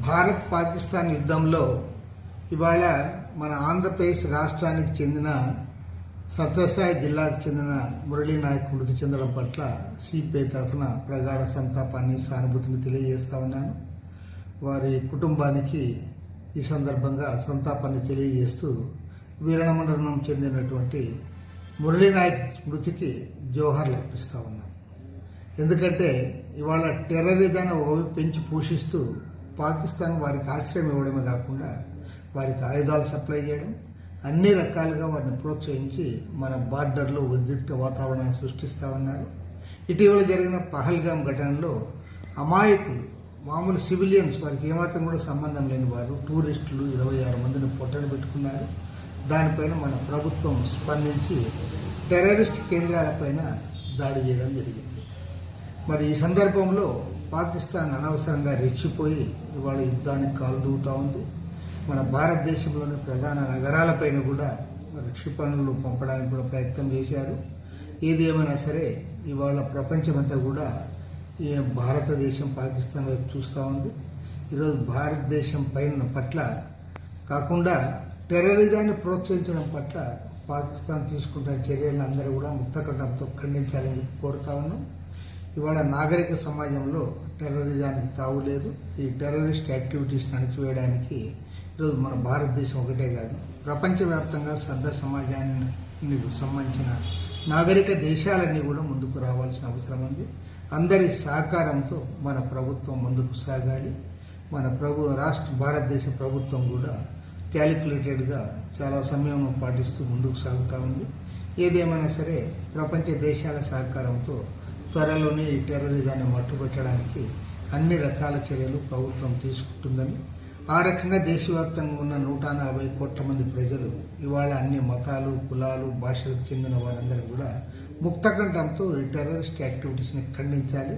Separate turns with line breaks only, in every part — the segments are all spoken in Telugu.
భారత్ పాకిస్తాన్ యుద్ధంలో ఇవాళ మన ఆంధ్రప్రదేశ్ రాష్ట్రానికి చెందిన సత్యసాయి జిల్లాకు చెందిన మురళీ నాయక్ మృతి చెందడం పట్ల సిపిఐ తరఫున ప్రగాఢ సంతాపాన్ని సానుభూతిని తెలియజేస్తా ఉన్నాను. వారి కుటుంబానికి ఈ సందర్భంగా సంతాపాన్ని తెలియజేస్తూ వీరమరణం చెందినటువంటి మురళీ నాయక్ మృతికి జోహార్లు అర్పిస్తా ఉన్నాం. ఎందుకంటే ఇవాళ టెర్రరిజాన్ని పెంచి పోషిస్తూ పాకిస్తాన్ వారికి ఆశ్రయం ఇవ్వడమే కాకుండా వారికి ఆయుధాలు సప్లై చేయడం, అన్ని రకాలుగా వారిని ప్రోత్సహించి మన బార్డర్లో ఉద్రిక్త వాతావరణాన్ని సృష్టిస్తూ ఉన్నారు. ఇటీవల జరిగిన పహల్గాం ఘటనలో అమాయకులు, మామూలు సివిలియన్స్, వారికి ఏమాత్రం కూడా సంబంధం లేని వారు, టూరిస్టులు 26 మందిని పొట్టను పెట్టుకున్నారు. దానిపైన మన ప్రభుత్వం స్పందించి టెర్రరిస్ట్ కేంద్రాలపైన దాడి చేయడం జరిగింది. మరి ఈ సందర్భంలో పాకిస్తాన్ అనవసరంగా రెచ్చిపోయి ఇవాళ యుద్ధానికి కాలు దూవుతూ ఉంది. మన భారతదేశంలోని ప్రధాన నగరాలపైన కూడా మరి క్షిపణులు పంపడానికి కూడా ప్రయత్నం చేశారు. ఏది ఏమైనా సరే ఇవాళ ప్రపంచమంతా కూడా ఈ భారతదేశం పాకిస్తాన్ వైపు చూస్తూ ఉంది. ఈరోజు భారతదేశం పట్ల కాకుండా టెర్రరిజాన్ని ప్రోత్సహించడం పట్ల పాకిస్తాన్ తీసుకుంటున్న చర్యలను అందరూ కూడా ముక్తకంఠంతో ఖండించాలని కోరుతా ఉన్నాం. ఇవాళ నాగరిక సమాజంలో టెర్రరిజానికి తావు లేదు. ఈ టెర్రరిస్ట్ యాక్టివిటీస్ని అణచివేయడానికి ఈరోజు మన భారతదేశం ఒకటే కాదు, ప్రపంచవ్యాప్తంగా సభ్య సమాజానికి సంబంధించిన నాగరిక దేశాలన్నీ కూడా ముందుకు రావాల్సిన అవసరం ఉంది. అందరి సహకారంతో మన ప్రభుత్వం ముందుకు సాగాలి. మన భారతదేశ ప్రభుత్వం కూడా క్యాలిక్యులేటెడ్గా చాలా సమయం పాటిస్తూ ముందుకు సాగుతూ ఉంది. ఏదేమైనా సరే ప్రపంచ దేశాల సహకారంతో త్వరలోనే ఈ టెర్రరిజాన్ని మట్టుపెట్టడానికి అన్ని రకాల చర్యలు ప్రభుత్వం తీసుకుంటుందని, ఆ రకంగా దేశవ్యాప్తంగా ఉన్న 140 కోట్ల మంది ప్రజలు ఇవాళ అన్ని మతాలు, కులాలు, భాషలకు చెందిన వారందరూ కూడా ముక్తకంఠంతో ఈ టెర్రరిస్ట్ యాక్టివిటీస్ని ఖండించాలి.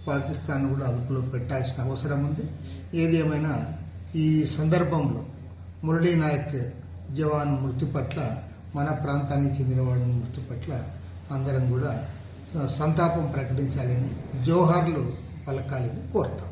పాకిస్తాన్ కూడా అదుపులో పెట్టాల్సిన అవసరం ఉంది. ఏదేమైనా ఈ సందర్భంలో మురళీ నాయక్ జవాన్ మృతి పట్ల, మన ప్రాంతానికి చెందిన వాడి మృతి పట్ల అందరం కూడా సంతాపం ప్రకటించాలని, జోహార్లు పలకాలని కోరుతాం.